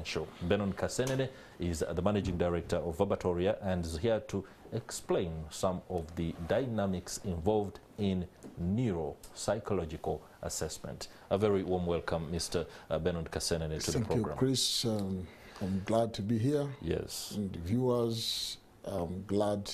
Show. Benon Kasenene is the managing director of Vabatoria and is here to explain some of the dynamics involved in neuropsychological assessment. A very warm welcome, Mr. Benon Kasenene, to the program. Thank you, Chris. I'm glad to be here. Yes. And the viewers, I'm glad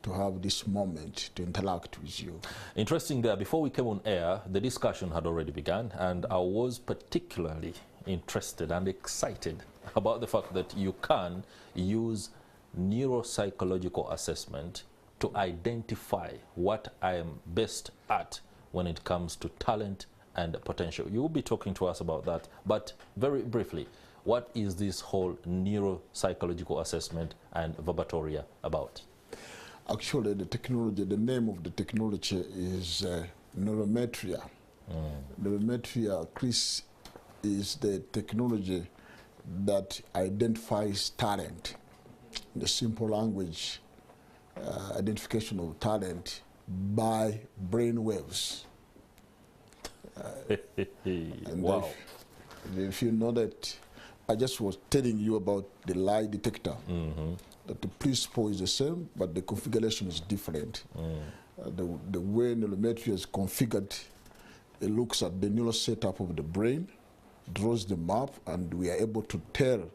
to have this moment to interact with you. Interesting there, before we came on air, the discussion had already begun, and I was particularly interested and excited about the fact that you can use neuropsychological assessment to identify what I am best at when it comes to talent and potential. You will be talking to us about that, but very briefly, what is this whole neuropsychological assessment and Vabatoria about? Actually, the technology, the name of the technology is neurometria. Neurometria, Chris, is the technology that identifies talent. In the simple language, identification of talent by brain waves. Wow. If you know that, I just was telling you about the lie detector, that the principle is the same, but the configuration is different. The way neurometry is configured, it looks at the neural setup of the brain, draws the map, and we are able to tell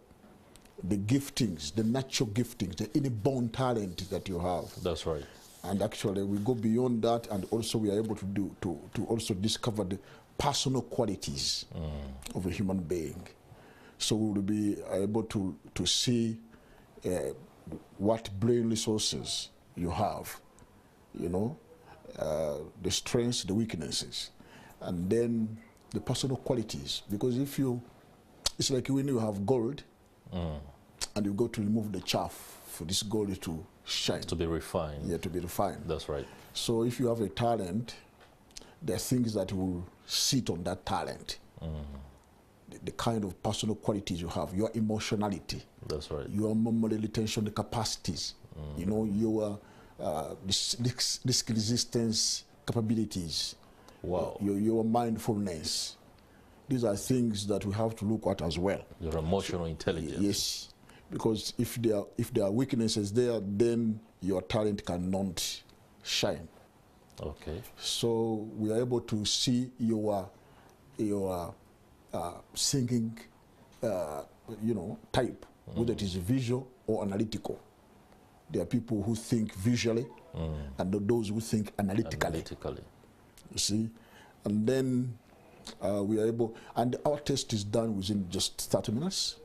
the giftings, the natural giftings, the inborn talent that you have. That's right. And actually, we go beyond that, and also we are able to also discover the personal qualities of a human being. So we will be able to see what brain resources you have, you know, the strengths, the weaknesses, and then the personal qualities. Because if you, it's like when you have gold and you go to remove the chaff for this gold to shine. To be refined. Yeah, to be refined. That's right. So if you have a talent, there are things that will sit on that talent. The kind of personal qualities you have, your emotionality. That's right. Your memory retention capacities. You know, your risk resistance capabilities. Wow. Your mindfulness. These are things that we have to look at as well. Your emotional intelligence. Yes, because if there are weaknesses there, then your talent cannot shine. Okay. So we are able to see your singing, you know, type, whether it is visual or analytical. There are people who think visually, and those who think analytically. You see, and then we are able, and our test is done within just 30 minutes,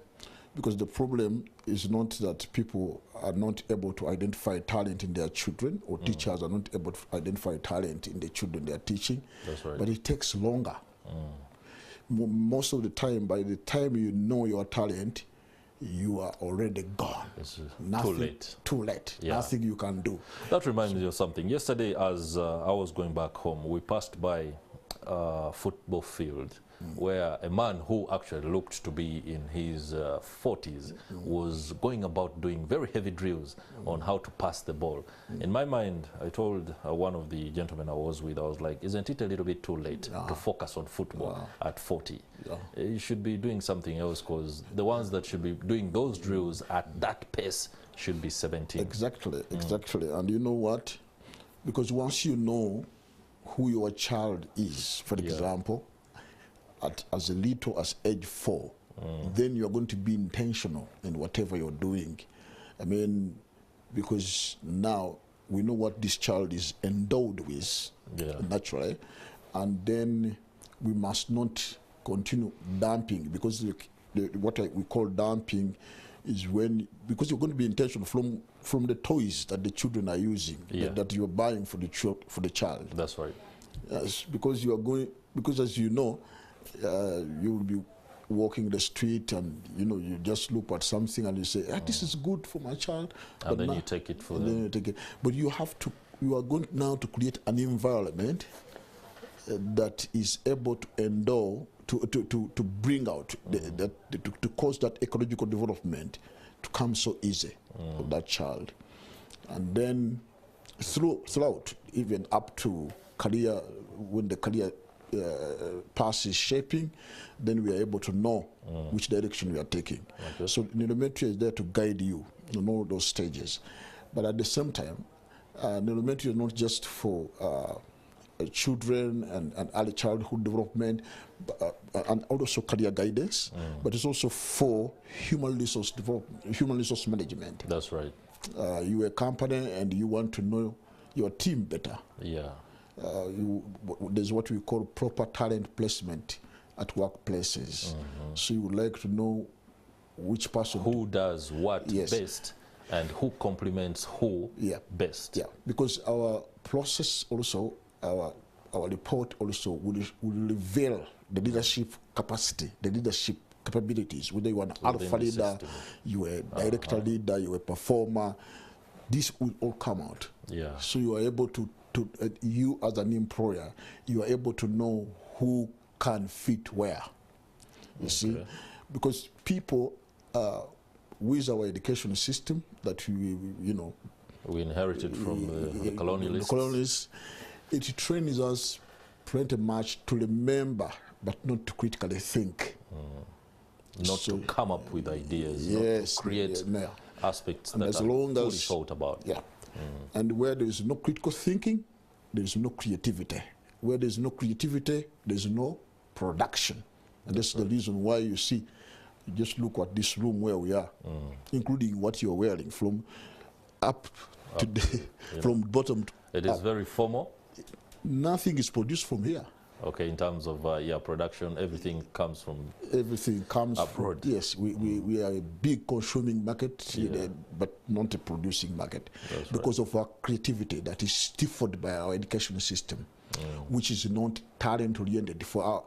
because the problem is not that people are not able to identify talent in their children, or teachers are not able to identify talent in the children they are teaching. That's right. But it takes longer. Most of the time, by the time you know your talent, you are already gone. Nothing, too late. Too late. Yeah. Nothing you can do. That reminds me of something. Yesterday, as I was going back home, we passed by a football field where a man who actually looked to be in his 40s was going about doing very heavy drills on how to pass the ball. In my mind, I told one of the gentlemen I was with, I was like, isn't it a little bit too late to focus on football at 40? You should be doing something else, because the ones that should be doing those drills at that pace should be 17. Exactly, exactly. And you know what? Because once you know who your child is, for example, as little as age 4, then you're going to be intentional in whatever you're doing. I mean, because now we know what this child is endowed with, naturally, and then we must not continue dumping, because what we call dumping is when, because you're going to be intentional from the toys that the children are using, that you're buying for the child. That's right. Yes, because you are going, because as you know, you will be walking the street, and you know, you just look at something and you say, this is good for my child, and then you take it for them. Then you take it. But you have to, you are going now to create an environment that is able to endow, to bring out, to cause that ecological development to come so easy of that child. And then throughout, even up to career, when the career past is shaping, then we are able to know which direction we are taking. Okay. So neurometry is there to guide you to know those stages. But at the same time, neurometry is not just for children and early childhood development, and also career guidance, but it's also for human resource development, human resource management. That's right. You're a company and you want to know your team better. Yeah. There's what we call proper talent placement at workplaces. So you would like to know which person who does what best and who complements who best. Yeah, because our process also, our report also will reveal the leadership capacity, the leadership capabilities, whether you are an alpha leader, you are a director leader, you are a performer. This will all come out. Yeah. So you are able to you as an employer, you are able to know who can fit where. You see, because people with our education system that we inherited from the colonialists. It trains us pretty much to remember, but not to critically think. Not to come up with ideas, not to create aspects that are fully thought about. Yeah. And where there is no critical thinking, there is no creativity. Where there is no creativity, there is no production. And that's the reason why you see, you just look at this room where we are, including what you're wearing, from up to from bottom to It is very formal. Nothing is produced from here. Okay, in terms of production, everything comes from abroad. Yes, we are a big consuming market, but not a producing market. That's because of our creativity that is stifled by our education system, which is not talent-oriented.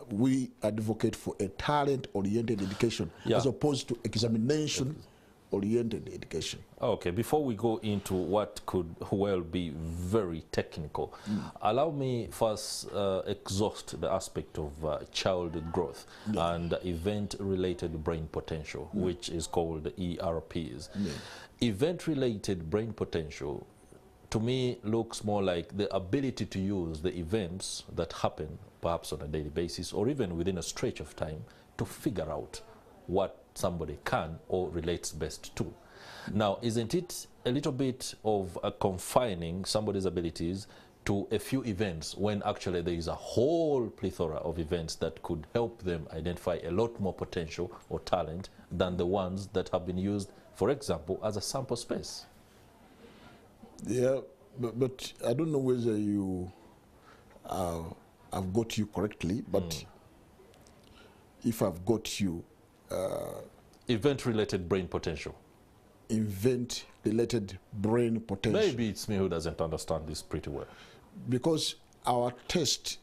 We advocate for a talent-oriented education as opposed to examination-oriented education. Okay, before we go into what could well be very technical, allow me first exhaust the aspect of child growth and event-related brain potential, which is called ERPs. Event-related brain potential, to me, looks more like the ability to use the events that happen perhaps on a daily basis or even within a stretch of time to figure out what somebody can or relates best to. Now, isn't it a little bit of confining somebody's abilities to a few events when actually there is a whole plethora of events that could help them identify a lot more potential or talent than the ones that have been used, for example, as a sample space? Yeah, but I don't know whether you I've got you correctly, but if I've got you, event-related brain potential. Event-related brain potential. Maybe it's me who doesn't understand this pretty well. Because our test,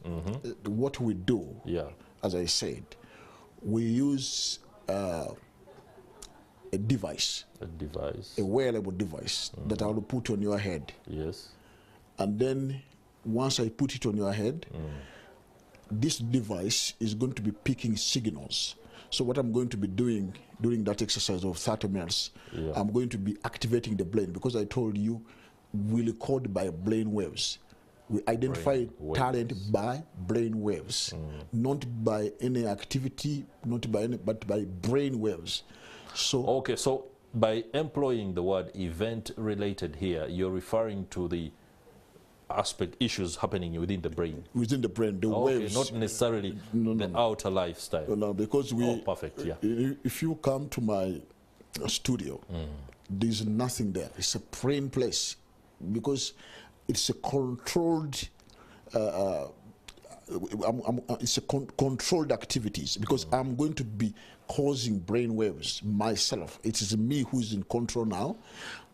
what we do, as I said, we use a device. A device. A wearable device that I will put on your head. Yes. And then once I put it on your head, this device is going to be picking signals. So what I'm going to be doing during that exercise of 30 minutes, I'm going to be activating the brain, because I told you we record by brain waves. We identify talent by brain waves, not by any activity, not by any, but by brain waves. So okay, so by employing the word event-related here, you're referring to the issues happening within the brain. Within the brain, the waves. Not necessarily the outer lifestyle. No, because perfect, if you come to my studio, there's nothing there. It's a brain place, because it's a controlled. It's a controlled activities, because I'm going to be causing brain waves myself. It is me who's in control now.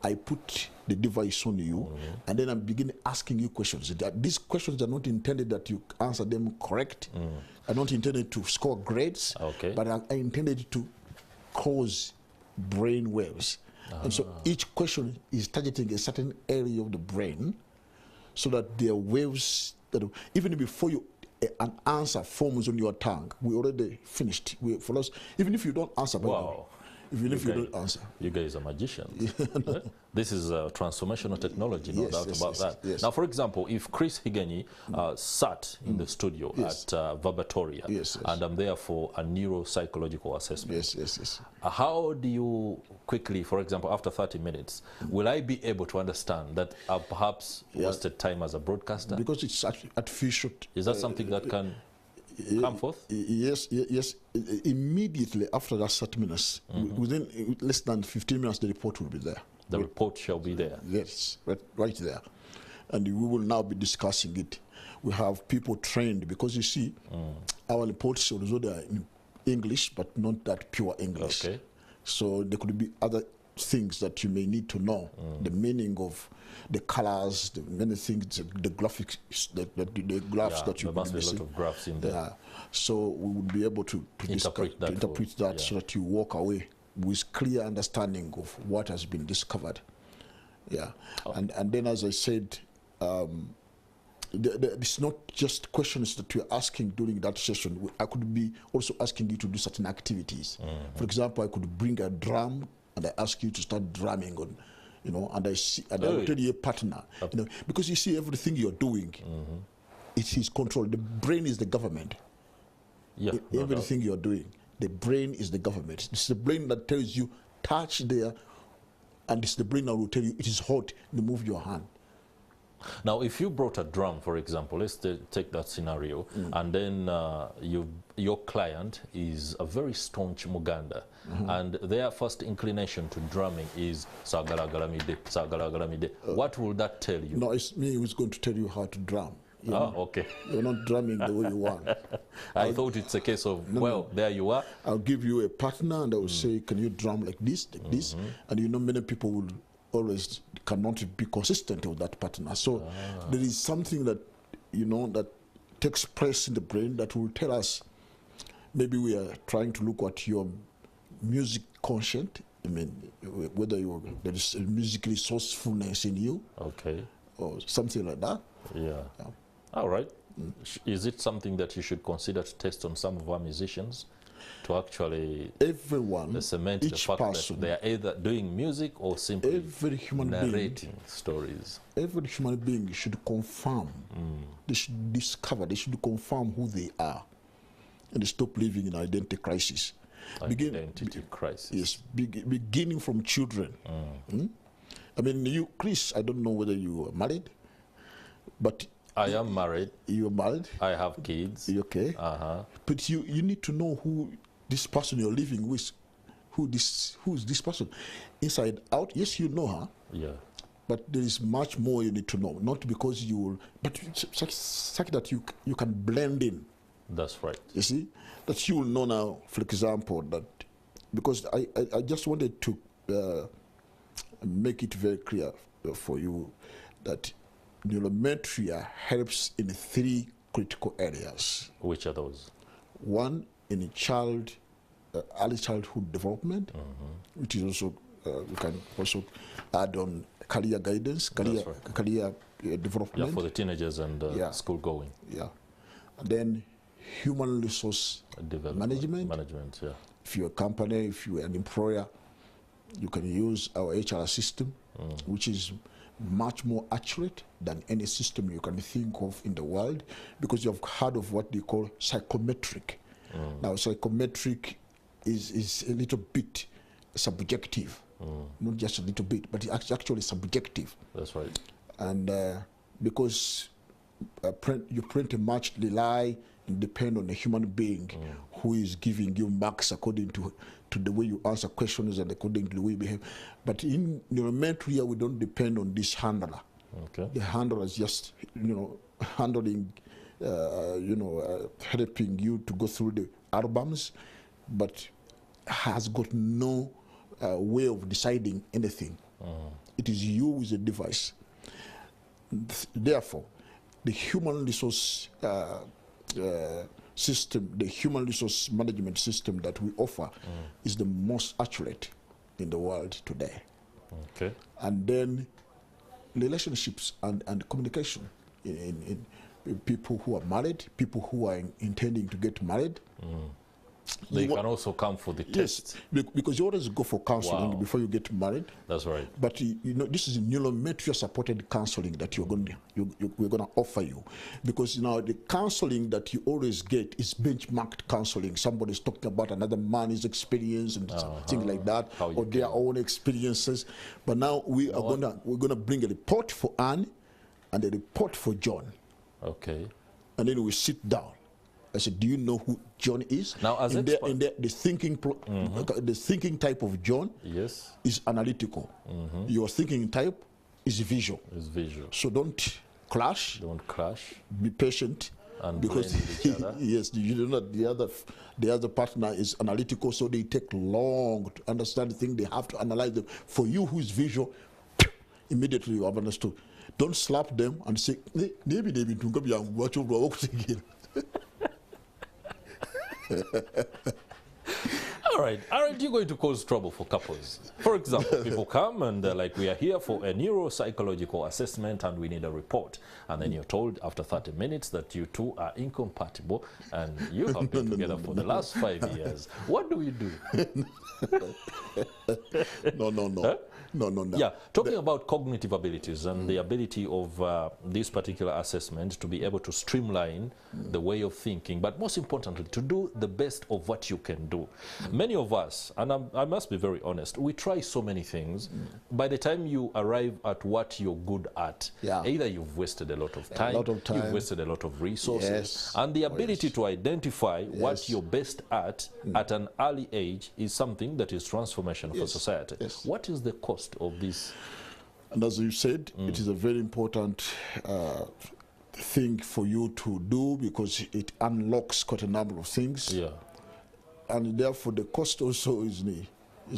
I put the device on you, and then I begin asking you questions. These questions are not intended that you answer them correct. Are not intended to score grades, but are intended to cause brain waves. And so each question is targeting a certain area of the brain, so that there are waves that even before an answer forms on your tongue, we already finished. For us, even if you don't answer, even if you don't answer. You guys are magicians. Eh? This is transformational technology, no doubt about that. Yes. Now, for example, if Chris Higenyi sat in the studio at Vabatoria, and I'm there for a neuropsychological assessment, how do you quickly, for example, after 30 minutes, will I be able to understand that I've perhaps wasted time as a broadcaster? Because it's artificial. Is that something that can come forth? Yes. Immediately after that 30 minutes, within less than 15 minutes, the report will be there. The report shall be there. Yes, right there. And we will now be discussing it. We have people trained because you see, our reports, although they are in English, but not that pure English. Okay. So there could be other things that you may need to know, the meaning of the colors, the many things, the graphics, the graphs that you there must be a lot of graphs in there. Yeah. So we would be able to interpret that so that you walk away with clear understanding of what has been discovered. Yeah. And then, as I said, it's not just questions that we're asking during that session. I could be also asking you to do certain activities. For example, I could bring a drum and I ask you to start drumming on, and I will tell you a partner, because you see everything you're doing, it is controlled. The brain is the government. Yeah, everything you're doing, the brain is the government. It's the brain that tells you touch there, and it's the brain that will tell you it is hot. Move your hand. Now, if you brought a drum, for example, let's take that scenario, and then your client is a very staunch Muganda, and their first inclination to drumming is Sagala Galamide, Sagala Galamide. What will that tell you? No, it's me who's going to tell you how to drum. Okay. You're not drumming the way you want. I thought it's a case of, there you are. I'll give you a partner and I will say, can you drum like this, And many people will always cannot be consistent with that partner. So there is something that, that takes place in the brain that will tell us, maybe we are trying to look at your music conscient, whether there is a music resourcefulness in you, or something like that. Yeah. All right. Is it something that you should consider to test on some of our musicians to actually cement the fact that they are either doing music or simply narrating stories? Every human being should confirm. They should discover, they should confirm who they are and stop living in identity crisis. Identity crisis. Yes, beginning from children. You, Chris, I don't know whether you are married, but I am married. You're married? I have kids. Okay. But you need to know who this person you're living with, who is this person, inside out. Yes, you know her. Yeah. But there is much more you need to know. Not because you will, but such that you can blend in. That's right. You see, that you will know now. For example, that because I just wanted to make it very clear for you that neurometria helps in 3 critical areas. Which are those? One, in early childhood development, which is also, we can also add on career guidance, career development. Yeah, for the teenagers and school going. Yeah. And then human resource management. Yeah. If you're a company, if you're an employer, you can use our HR system, which is much more accurate than any system you can think of in the world, because you've heard of what they call psychometric. Now, psychometric is a little bit subjective, not just a little bit, but it's actually subjective. That's right. And because you pretty much rely and depend on a human being who is giving you marks according to the way you answer questions and according to the way you behave. But in neurometria, we don't depend on this handler. Okay. The handler is just, handling, helping you to go through the albums, but has got no way of deciding anything. It is you with a device. Therefore, the human resource system, the human resource management system that we offer is the most accurate in the world today. Okay. And then relationships and communication in people who are married, people who are intending to get married, They can also come for the test. Yes, because you always go for counseling Wow. before you get married. That's right. But you know, this is neurometria supported counseling that we're going to offer you, because now the counseling that you always get is benchmarked counseling. Somebody's talking about another man's experience and things like that, or their own experiences. But now we're gonna bring a report for Anne and a report for John. Okay. And then we sit down. I said, do you know who John is? Now, as the thinking type of John is analytical. Your thinking type is visual. Is visual. So don't clash. Don't clash. Be patient. And because each other. yes, you know that the other partner is analytical, so they take long to understand the thing. They have to analyze them. For you who is visual, immediately you have understood. Don't slap them and say, maybe they will be what you again. All right, aren't you going to cause trouble for couples? For example, people come and like, we are here for a neuropsychological assessment and we need a report. And then you're told after 30 minutes that you two are incompatible and you have been together for the last 5 years. What do we do? No. Huh? No. Yeah, talking about cognitive abilities and the ability of this particular assessment to be able to streamline the way of thinking, but most importantly, to do the best of what you can do. Many of us, and I must be very honest, we try so many things. By the time you arrive at what you're good at, either you've wasted a lot of time, you've wasted a lot of resources, and the ability to identify what you're best at an early age is something that is transformational for society. What is the cost of this? And as you said, it is a very important thing for you to do, because it unlocks quite a number of things. Yeah. And therefore the cost also is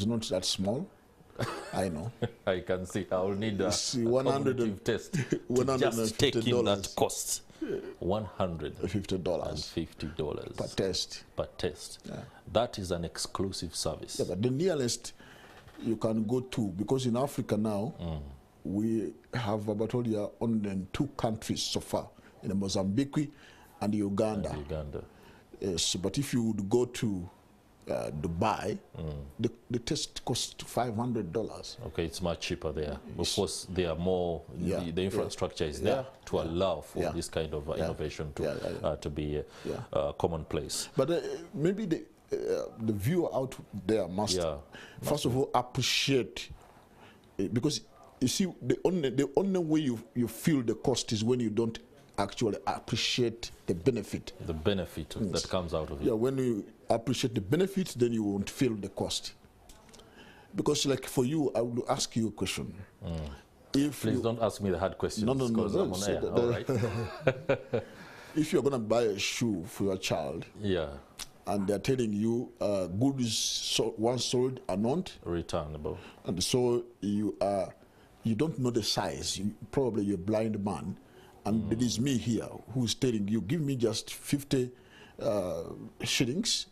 not that small. I know. I can see. I will need a cognitive test to just take in that cost. $150 per test. Per test. Yeah. That is an exclusive service. Yeah, but the nearest you can go to, because in Africa now, we have about only 2 countries so far, in Mozambique and Uganda. Yes, but if you would go to Dubai, the test costs $500. Okay, it's much cheaper there. Of course, they are more, the infrastructure is there to allow for this kind of innovation to be commonplace. But maybe the viewer out there must first of all appreciate it, because you see, the only way you feel the cost is when you don't actually appreciate the benefit. The benefit that comes out of it. Yeah, when you appreciate the benefit, then you won't feel the cost. Because like for you, I will ask you a question. Please don't ask me the hard questions, because I'm on air. All right. If you're going to buy a shoe for your child, and they're telling you goods once sold are not returnable, and so you don't know the size, probably you're a blind man, and it is me here who's telling you, give me just 50 shillings,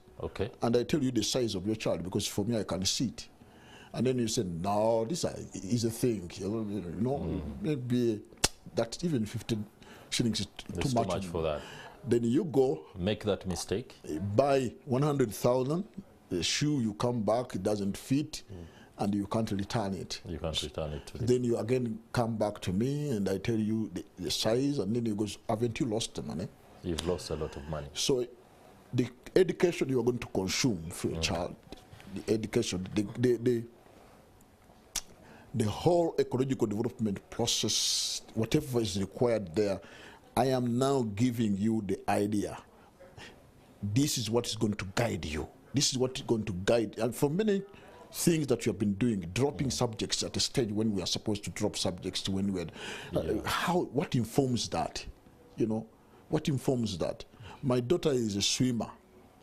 and I tell you the size of your child, because for me I can see it. And then you say, no, this is a thing, maybe that even 50 shillings is too much for that. Then you go make that mistake, buy 100,000, the shoe, you come back, it doesn't fit, and you can't return it. You can't return it. Then you again come back to me and I tell you the size, and then you go, haven't you lost the money? You've lost a lot of money. So the education you are going to consume for your child, the education, the whole ecological development process, whatever is required there, I am now giving you the idea. This is what is going to guide you. This is what is going to guide. And for many things that you have been doing, dropping subjects at a stage when we are supposed to drop subjects, when we are, what informs that? What informs that? My daughter is a swimmer,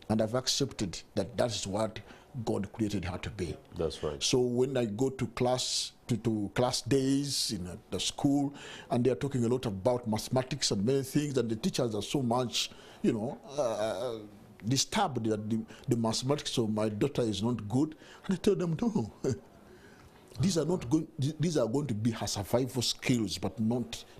and I've accepted that that's what God created her to be. That's right. So when I go to class, to class days in the school, and they are talking a lot about mathematics and many things, and the teachers are so much, disturbed that the mathematics of my daughter is not good, and I tell them, no, these are going to be her survival skills, but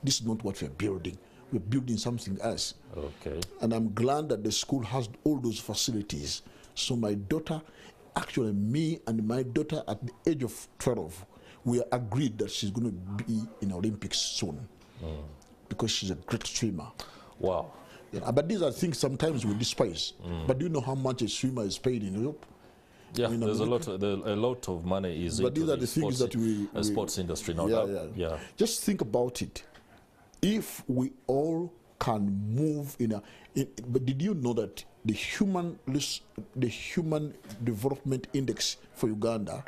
this is not what we're building. We're building something else. Okay. And I'm glad that the school has all those facilities So my daughter, actually me and my daughter at the age of 12, we agreed that she's going to be in Olympics soon because she's a great swimmer. Wow. Yeah, but these are things sometimes we despise. But do you know how much a swimmer is paid in Europe? Yeah, there's a lot of money is but into these are the things sports, that we sports industry now. Yeah. Just think about it. If we all can move but did you know that the human development index for Uganda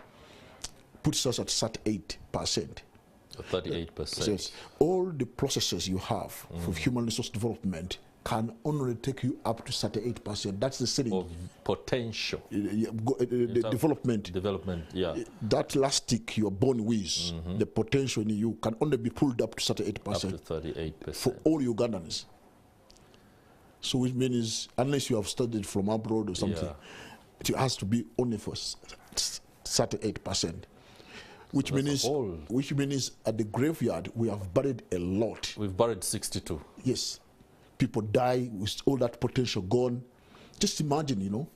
puts us at 38%? 38%. Yes. All the processes you have for human resource development can only take you up to 38%. That's the ceiling. Of potential. Development. Development, yeah. That elastic you're born with, the potential in you can only be pulled up to 38%. Up to 38%. For all Ugandans. So which means, unless you have studied from abroad or something, it has to be only for 38%. Which means at the graveyard, we have buried a lot. We've buried 62. Yes. People die with all that potential gone. Just imagine, you know.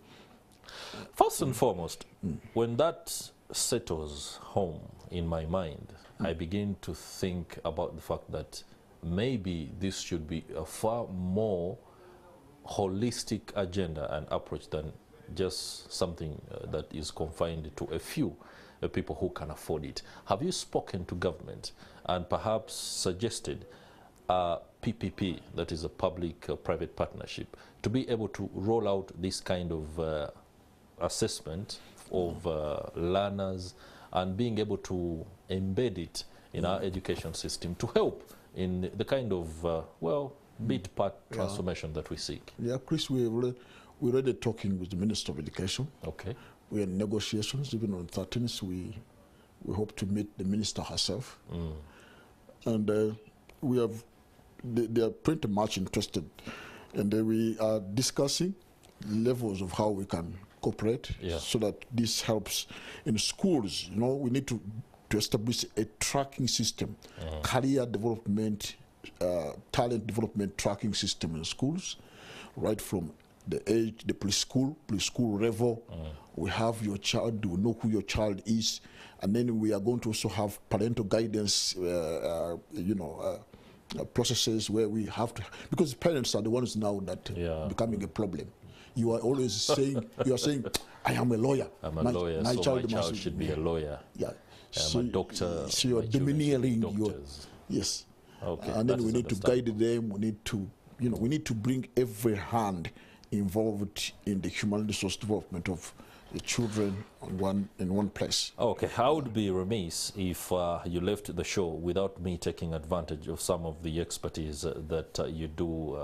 First and foremost, when that settles home in my mind, I begin to think about the fact that maybe this should be a far more holistic agenda and approach than just something that is confined to a few people who can afford it. Have you spoken to government and perhaps suggested PPP, that is a public-private partnership, to be able to roll out this kind of assessment of learners and being able to embed it in our education system to help in the kind of, bit-part transformation that we seek? Yeah, Chris, we're already talking with the Minister of Education. Okay. We're in negotiations. Even on 13th, we hope to meet the minister herself. And we have, they are pretty much interested. And we are discussing levels of how we can cooperate so that this helps in schools. You know, we need to establish a tracking system, career development, talent development tracking system in schools, right from the age, the preschool level. We have your child, we know who your child is, and then we are going to also have parental guidance, processes where we have to, because parents are the ones now that becoming a problem. You are always saying, I am a lawyer. I'm a lawyer, so my child should be a lawyer. Yeah. I'm a doctor. So you're domineering your, yes. Okay. And then we need to guide them. We need to, we need to bring every hand involved in the human resource development of the children in one place. Okay, I would be remiss if you left the show without me taking advantage of some of the expertise that you do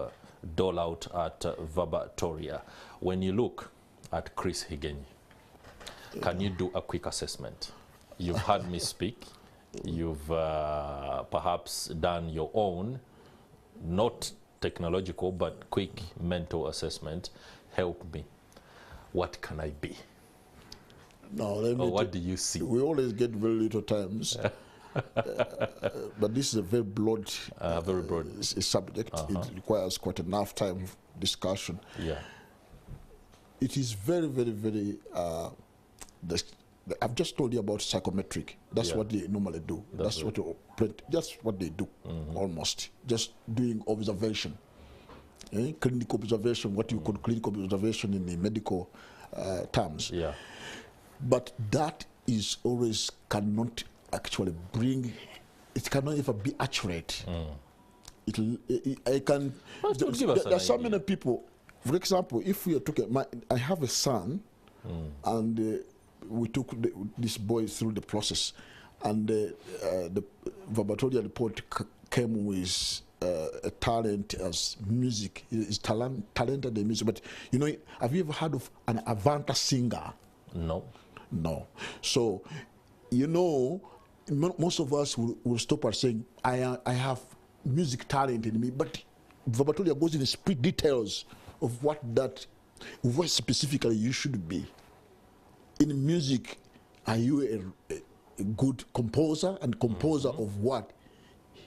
dole out at Vabatoria. When you look at Chris Higenyi, can you do a quick assessment? You've heard me speak. You've perhaps done your own, not technological, but quick mental assessment. Help me. What can I be? No, what do you see? We always get very little times. But this is a very broad subject. It requires quite enough time of discussion. Yeah. It is very, very, very... I've just told you about psychometric. That's what they normally do. That's what they do, almost. Just doing observation. Clinical observation, what you call clinical observation in the medical terms. Yeah. But that is always cannot actually bring, it cannot even be accurate. There are so many people, for example, if we are talking, I have a son, and we took this boy through the process, and the Vabatoria report came with a talent as music. He's talented in music. But have you ever heard of an Avanta singer? No. So, most of us will stop at saying, I have music talent in me. But Vabatoria goes into specific details of what specifically you should be. In music, are you a good composer, and composer of what?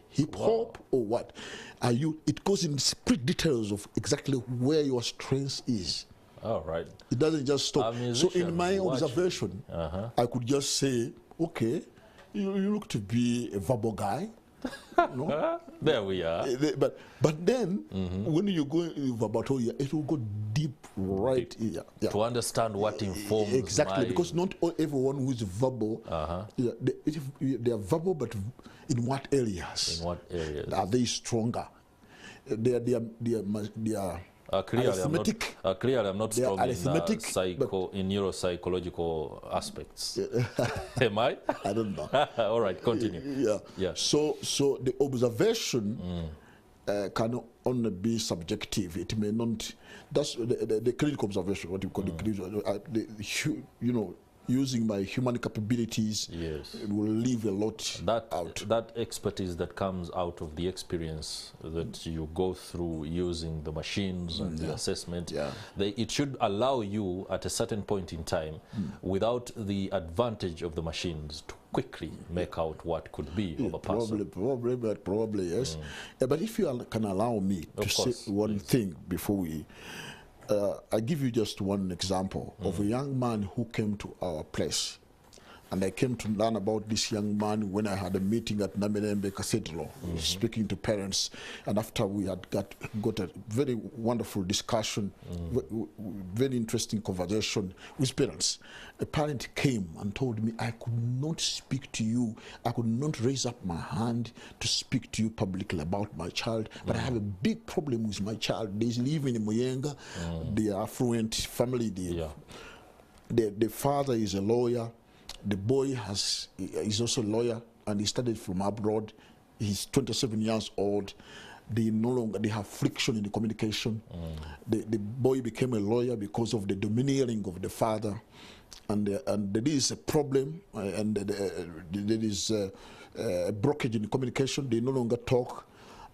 Hip hop or what? Are you? It goes in strict details of exactly where your strength is. All right. It doesn't just stop. So in my observation, I could just say, okay, you look to be a verbal guy. No? There we are. But then when you go in verbatoria, it will go deep here. Yeah. To understand what informs exactly, because not everyone who is verbal, they are verbal, but in what areas? In what areas are they stronger? They are arithmetic. Clearly, I'm not strong in neuropsychological aspects. Am I? I don't know. All right, continue. Yeah. So the observation can only be subjective. It may not. That's the clinical observation. What you call the clinical. Using my human capabilities, it will leave a lot out. That expertise that comes out of the experience that you go through using the machines and the assessment, it should allow you at a certain point in time, without the advantage of the machines, to quickly make out what could be of a person. Probably, yes. But if you can allow me to say one thing before we... I give you just one example of a young man who came to our place. And I came to learn about this young man when I had a meeting at Namirembe Cathedral, speaking to parents. And after we had got a very wonderful discussion, very interesting conversation with parents, a parent came and told me, I could not speak to you. I could not raise up my hand to speak to you publicly about my child, but I have a big problem with my child. They live in Muyenga, they are affluent family. The father is a lawyer. The boy is also a lawyer, and he studied from abroad. He's 27 years old. They have friction in the communication. The boy became a lawyer because of the domineering of the father, and there is a problem, and there is a blockage in the communication. They no longer talk,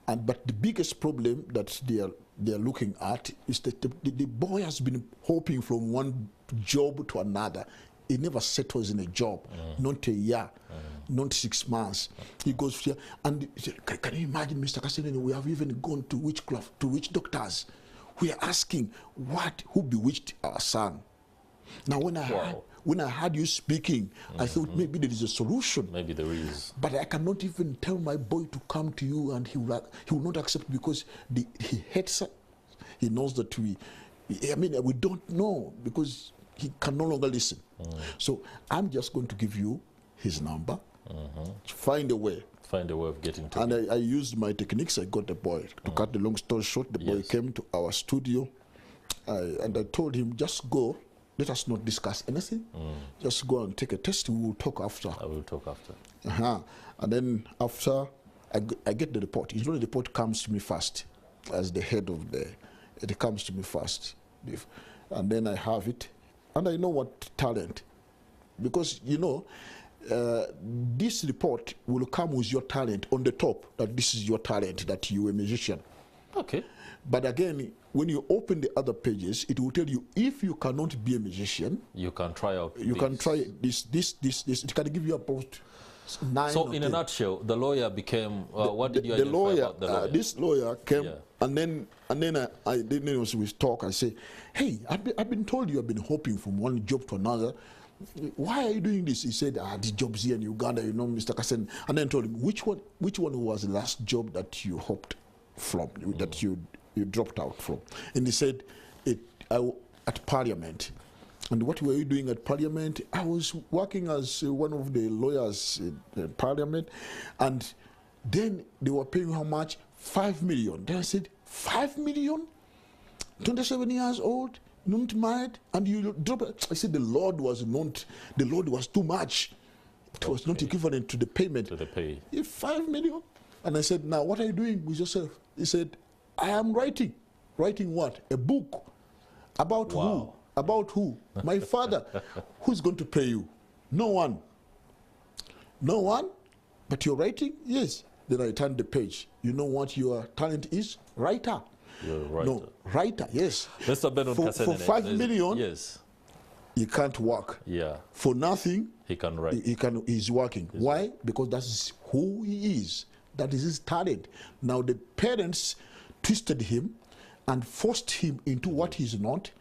but the biggest problem that they are looking at is that the boy has been hopping from one job to another. He never settles in a job, not a year, not 6 months. He goes here, and he said, can you imagine, Mr. Castellini, we have even gone to witch doctors. We are asking who bewitched our son. Now, when I heard you speaking, I thought maybe there is a solution. Maybe there is. But I cannot even tell my boy to come to you, and he will not accept, because he hates us. He knows that we don't know, because he can no longer listen. So I'm just going to give you his number. Find a way. Find a way of getting to him. And I used my techniques. I got the boy. To cut the long story short, the boy came to our studio, and I told him, just go. Let us not discuss anything. Just go and take a test. We will talk after. I will talk after. And then after, I get the report. The report comes to me first. As the head of it comes to me first. And then I have it. And I know what talent, because this report will come with your talent on the top, that this is your talent, that you are a musician. Okay. But again, when you open the other pages, it will tell you, if you cannot be a musician, you can try out. You can try this. It can give you about 9. So in 10. A nutshell, the lawyer became. What did you identify about the lawyer? This lawyer came, and then I didn't we talk. I say, hey, I've been told you have been hopping from one job to another. Why are you doing this? He said, the jobs here in Uganda, Mr. Kasen. And then told him, which one was the last job that you hopped from, that you dropped out from? And he said, at Parliament. And what were you doing at Parliament? I was working as one of the lawyers in Parliament. And then they were paying how much? 5 million. Then I said, 5 million? 27 years old, not married, and you drop it. I said the load was too much. It was not equivalent to the payment. To the pay. 5 million. And I said, now what are you doing with yourself? He said, I am writing. Writing what? A book. About who? About who? My father. Who's going to pay you? No one. No one? But you're writing? Yes. Then I turned the page. You know what your talent is? Writer. You're a writer. No, writer, yes. Mr. For 5 million, yes, he can't work. Yeah. For nothing, he can write. He's working. Why? Because that's who he is. That is his talent. Now the parents twisted him and forced him into what he's not.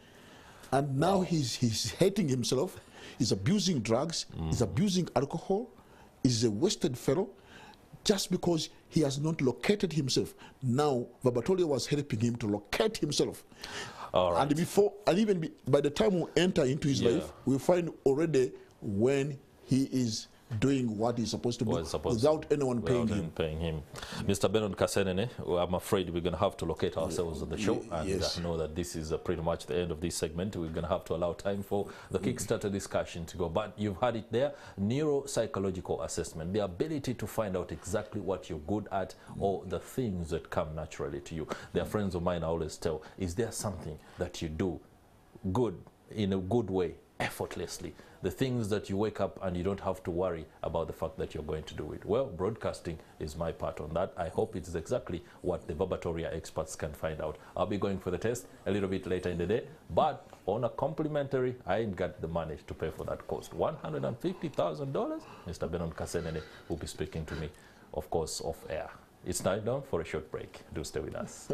And now he's hating himself, he's abusing drugs, he's abusing alcohol, he's a wasted fellow, just because he has not located himself. Now, Vabatolia was helping him to locate himself. All right. And even by the time we enter into his life, we find already when he is doing what he's supposed to do without anyone paying him. Mr. Bernard Kasenene, I'm afraid we're going to have to locate ourselves on the show and know that this is pretty much the end of this segment. We're going to have to allow time for the Kickstarter discussion to go. But you've had it there, neuropsychological assessment, the ability to find out exactly what you're good at or the things that come naturally to you. There are friends of mine I always tell, is there something that you do good, in a good way, effortlessly, the things that you wake up and you don't have to worry about the fact that you're going to do it? Well, broadcasting is my part on that. I hope it's exactly what the Vabatoria experts can find out. I'll be going for the test a little bit later in the day, but on a complimentary, I ain't got the money to pay for that cost. $150,000? Mr. Bernard Kasenene will be speaking to me, of course, off air. It's time now for a short break. Do stay with us.